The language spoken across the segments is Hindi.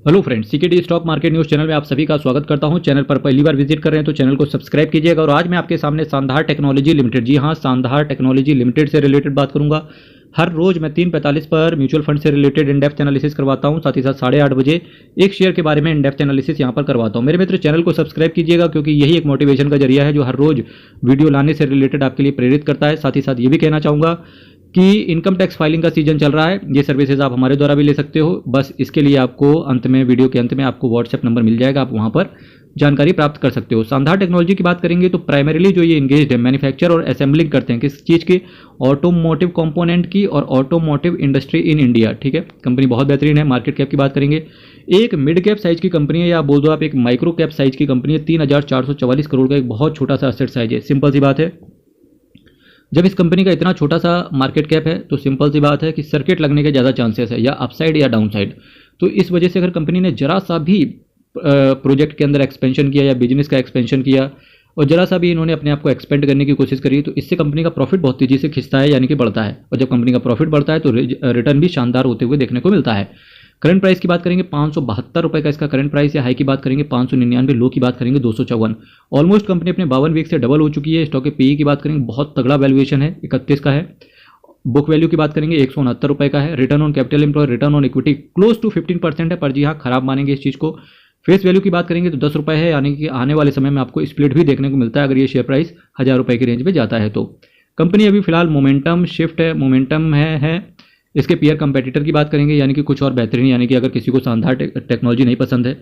Hello friends, CKD stock market news channel में आप सभी का स्वागत करता हूं। चैनल पर पहली बार विजिट कर रहे हैं तो चैनल को सब्सक्राइब कीजिएगा। और आज मैं आपके सामने शानदार टेक्नोलॉजी लिमिटेड, जी हां, शानदार टेक्नोलॉजी लिमिटेड से रिलेटेड बात करूंगा। हर रोज मैं 3:45 पर म्यूचुअल फंड से रिलेटेड इन डेप्थ एनालिसिस करवाता हूं। साथ ही साथ 8:30 बजे एक शेयर के बारे में इन डेप्थ एनालिसिस यहां पर करवाता हूं। मेरे मित्र, चैनल को सब्सक्राइब कीजिएगा क्योंकि यही एक मोटिवेशन का जरिया है जो हर रोज वीडियो लाने से रिलेटेड आपके लिए प्रेरित करता है। साथ ही साथ ये भी कहना चाहूँगा कि इनकम टैक्स फाइलिंग का सीजन चल रहा है। ये सर्विसेज आप हमारे द्वारा भी ले सकते हो। बस इसके लिए आपको अंत में, वीडियो के अंत में आपको व्हाट्सएप नंबर मिल जाएगा, आप वहां पर जानकारी प्राप्त कर सकते हो। शानदार टेक्नोलॉजी की बात करेंगे तो प्राइमरीली जो ये इंगेज्ड है, मैन्युफैक्चर और असेंबलिंग करते हैं किस चीज़ की, ऑटोमोटिव कंपोनेंट की और ऑटोमोटिव इंडस्ट्री इन इंडिया। ठीक है, कंपनी बहुत बेहतरीन है। मार्केट कैप की बात करेंगे, एक मिड कैप साइज की कंपनी है, या बोल दो आप एक माइक्रो कैप साइज की कंपनी है। 3,444 करोड़ का एक बहुत छोटा सा एसेट साइज है। सिंपल सी बात है, जब इस कंपनी का इतना छोटा सा मार्केट कैप है तो सिंपल सी बात है कि सर्किट लगने के ज़्यादा चांसेस है, या अपसाइड या डाउनसाइड। तो इस वजह से अगर कंपनी ने जरा सा भी प्रोजेक्ट के अंदर एक्सपेंशन किया या बिजनेस का एक्सपेंशन किया और जरा सा भी इन्होंने अपने आप को एक्सपेंड करने की कोशिश करी, तो इससे कंपनी का प्रॉफिट बहुत तेजी से खिंचता है, यानी कि बढ़ता है। और जब कंपनी का प्रॉफिट बढ़ता है तो रिटर्न भी शानदार होते हुए देखने को मिलता है। करंट प्राइस की बात करेंगे 572 रुपये का इसका करंट प्राइस है। हाई की बात करेंगे 599, लो की बात करेंगे 254। ऑलमोस्ट कंपनी अपने 52 वीक से डबल हो चुकी है। स्टॉक के पीई की बात करेंगे, बहुत तगड़ा वैल्यूएशन है, 31 का है। बुक वैल्यू की बात करेंगे 169 रुपये का है। Return on capital employ, return on equity close to 15% है, पर जी हाँ, खराब मानेंगे इस चीज़ को। फेस वैल्यू की बात करेंगे तो 10 रुपये है, यानी कि आने वाले समय में आपको स्प्लिट भी देखने को मिलता है अगर ये शेयर प्राइस 1000 रुपये की रेंज में जाता है तो। कंपनी अभी फिलहाल मोमेंटम शिफ्ट है, मोमेंटम है। इसके पीयर कंपेटिटर की बात करेंगे, यानी कि कुछ और बेहतरीन, यानी कि अगर किसी को शानदार टेक्नोलॉजी नहीं पसंद है,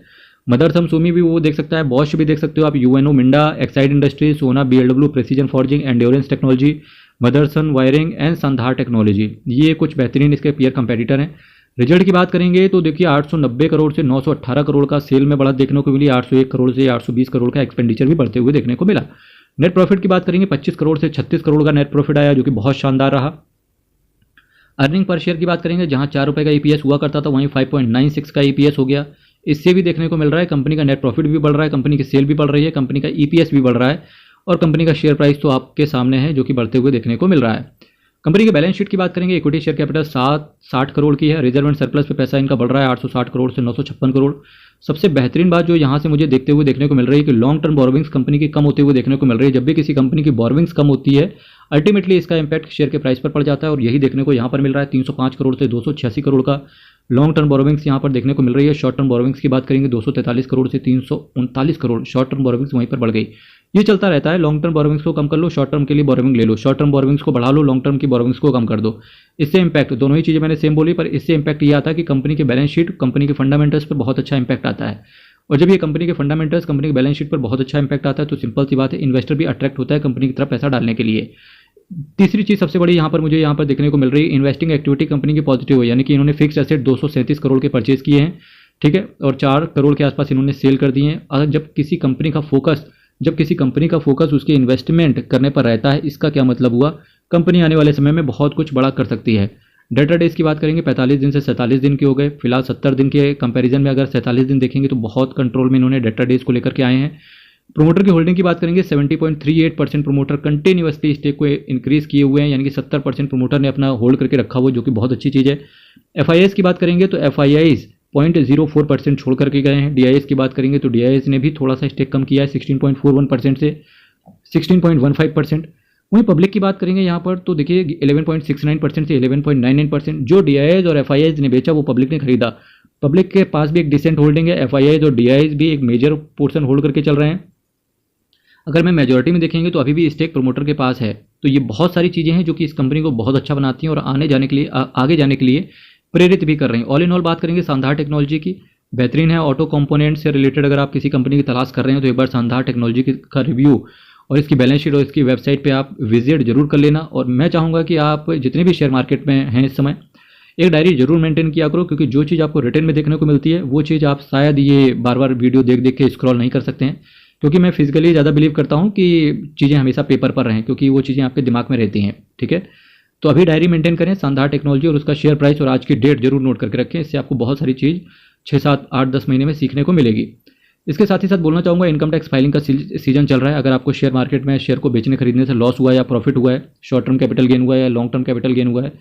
मदरसम सुमी भी वो देख सकता है, बॉश भी देख सकते हो आप, यूएनओ, मिंडा, एक्साइड इंडस्ट्री, सोना, BLW, precision forging, endurance technology, Motherson wiring and शानदार टेक्नोलॉजी, ये कुछ बेहतरीन इसके पीयर कंपेटिटर हैं। रिजल्ट की बात करेंगे तो देखिए 890 करोड़ से 918 करोड़ का सेल में बढ़त देखने को मिली। 801 करोड़ से 820 करोड़ का एक्सपेंडिचर भी बढ़ते हुए देखने को मिला। नेट प्रॉफिट की बात करेंगे 25 करोड़ से 36 करोड़ का नेट प्रॉफिट आया, जो कि बहुत शानदार रहा। अर्निंग पर शेयर की बात करेंगे, जहां 4 रुपये का ईपीएस हुआ करता था वहीं 5.96 का ईपीएस हो गया। इससे भी देखने को मिल रहा है कंपनी का नेट प्रॉफिट भी बढ़ रहा है, कंपनी की सेल भी बढ़ रही है, कंपनी का ईपीएस भी बढ़ रहा है, और कंपनी का शेयर प्राइस तो आपके सामने है जो कि बढ़ते हुए देखने को मिल रहा है। कंपनी के बैलेंस शीट की बात करेंगे, इक्विटी शेयर कैपिटल 60 करोड़ की है। रिजर्व एंड सरप्लस पे पैसा इनका बढ़ रहा है 860 करोड़ से 956 करोड़। सबसे बेहतरीन बात जो यहाँ से मुझे देखते हुए देखने को मिल रही है कि लॉन्ग टर्म बोरोविंग्स कंपनी की कम होते हुए देखने को मिल रही है। जब भी किसी कंपनी की बोरोविंग्स कम होती है, अल्टीमेटली इसका इंपैक्ट शेयर के प्राइस पर पड़ जाता है, और यही देखने को यहाँ पर मिल रहा है। 305 करोड़ से 286 करोड़ का लॉन्ग टर्म बोरोविंग्स यहाँ पर देखने को मिल रही है। शॉर्ट टर्म बोरोविंग्स की बात करेंगे 243 करोड़ से 339 करोड़, शॉर्ट टर्म बोरोविंग्स वहीं पर बढ़ गई। ये चलता रहता है, लॉन्ग टर्म बोरोविंग्स को कम कर लो, शॉर्ट टर्म के लिए बोरोविंग ले लो, शॉर्ट टर्म बोरोविंग्स को बढ़ा लो, लॉन्ग टर्म की बोरोविंग्स को कम कर दो। इससे इंपैक्ट, दोनों ही चीज़ें मैंने सेम बोली, पर इससे इंपैक्ट ये आता है कि कंपनी के बैलेंस शीट, कंपनी के फंडामेंटल्स पर बहुत अच्छा इंपैक्ट आता है। और जब ये कंपनी के फंडामेंटल्स, कंपनी के बैलेंस शीट पर बहुत अच्छा इंपैक्ट आता है तो सिंपल सी बात है, इन्वेस्टर भी अट्रैक्ट होता है कंपनी की तरफ पैसा डालने के लिए। तीसरी चीज़ सबसे बड़ी यहाँ पर मुझे यहाँ पर देखने को मिल रही है, इन्वेस्टिंग एक्टिविटी कंपनी की पॉजिटिव है, यानी कि इन्होंने फिक्स एसेट 237 करोड़ के परचेज किए हैं। ठीक है, और 4 करोड़ के आसपास इन्होंने सेल कर दिए हैं। जब किसी कंपनी का फोकस उसके इन्वेस्टमेंट करने पर रहता है, इसका क्या मतलब हुआ, कंपनी आने वाले समय में बहुत कुछ बड़ा कर सकती है। डेटा डेज की बात करेंगे 45 दिन से 47 दिन के हो गए। फिलहाल 70 दिन के कंपैरिजन में अगर 47 दिन देखेंगे तो बहुत कंट्रोल में इन्होंने डेटा डेज को लेकर के आए हैं। प्रोमोटर की होल्डिंग की बात करेंगे 70.38% प्रोमोटर कंटिन्यूअसली स्टेक को इंक्रीज किए हुए हैं, यानी कि 70% प्रोमोटर ने अपना होल्ड करके रखा हुआ, जो कि बहुत अच्छी चीज़ है। एफआईआईज की बात करेंगे तो एफआईआईज 0.04% छोड़ करके गए हैं। डीआईएस की बात करेंगे तो डीआईएस ने भी थोड़ा सा स्टेक कम किया है, 16.41% से 16.15%। वहीं पब्लिक की बात करेंगे यहाँ पर तो देखिए 11.69% से 11.99%। जो डीआईएस और एफआईआईज ने बेचा वो पब्लिक ने खरीदा। पब्लिक के पास भी एक डिसेंट होल्डिंग है, एफआईआईज और डीआईएस भी एक मेजर पोर्शन होल्ड करके चल रहे हैं। अगर मैं मेजॉरिटी में देखेंगे तो अभी भी स्टेक प्रोमोटर के पास है। तो ये बहुत सारी चीज़ें हैं जो कि इस कंपनी को बहुत अच्छा बनाती हैं और आगे जाने के लिए प्रेरित भी कर रही हैं। ऑल इन ऑल बात करेंगे शानदार टेक्नोलॉजी की, बेहतरीन है। ऑटो कंपोनेंट से रिलेटेड अगर आप किसी कंपनी की तलाश कर रहे हैं तो एक बार शानदार टेक्नोलॉजी का रिव्यू और इसकी बैलेंस शीट और इसकी वेबसाइट पे आप विजिट जरूर कर लेना। और मैं चाहूँगा कि आप जितने भी शेयर मार्केट में हैं इस समय एक डायरी जरूर मेंटेन किया करो, क्योंकि जो चीज़ आपको रिटर्न में देखने को मिलती है वो चीज़ आप शायद ये बार बार वीडियो देख देख के स्क्रॉल नहीं कर सकते हैं। क्योंकि मैं फिजिकली ज़्यादा बिलीव करता हूँ कि चीज़ें हमेशा पेपर पर रहें, क्योंकि वो चीज़ें आपके दिमाग में रहती हैं। ठीक है, तो अभी डायरी मेंटेन करें, शानदार टेक्नोलॉजी और उसका शेयर प्राइस और आज की डेट जरूर नोट करके रखें। इससे आपको बहुत सारी चीज़ 6, 7, 8, 10 महीने में सीखने को मिलेगी। इसके साथ ही साथ बोलना चाहूँगा, इनकम टैक्स फाइलिंग का सीजन चल रहा है। अगर आपको शेयर मार्केट में शेयर को बेचने खरीदने से लॉस हुआ है या प्रॉफिट हुआ है, शॉर्ट टर्म कैपिटल गेन हुआ है या लॉन्ग टर्म कैपिटल गेन हुआ है,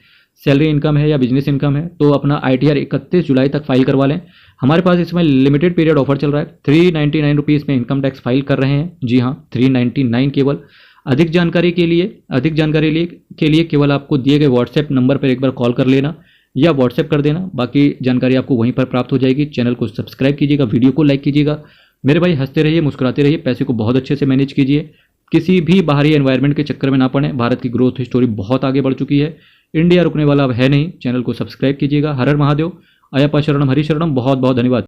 सैलरी इनकम है या बिजनेस इनकम है तो अपना ITR 31 जुलाई तक फाइल करवा लें। हमारे पास इसमें लिमिटेड पीरियड ऑफर चल रहा है, 399 रुपीज़ में इनकम टैक्स फाइल कर रहे हैं। जी हाँ, 399 केवल। अधिक जानकारी के लिए केवल आपको दिए गए व्हाट्सएप नंबर पर एक बार कॉल कर लेना या व्हाट्सएप कर देना, बाकी जानकारी आपको वहीं पर प्राप्त हो जाएगी। चैनल को सब्सक्राइब कीजिएगा, वीडियो को लाइक कीजिएगा। मेरे भाई हंसते रहिए, मुस्कुराते रहिए, पैसे को बहुत अच्छे से मैनेज कीजिए, किसी भी बाहरी एनवायरनमेंट के चक्कर में ना पड़े। भारत की ग्रोथ स्टोरी बहुत आगे बढ़ चुकी है, इंडिया रुकने वाला अब है नहीं। चैनल को सब्सक्राइब कीजिएगा। हर हर महादेव, अयप्पा शरणम, हरि शरणम। बहुत बहुत धन्यवाद।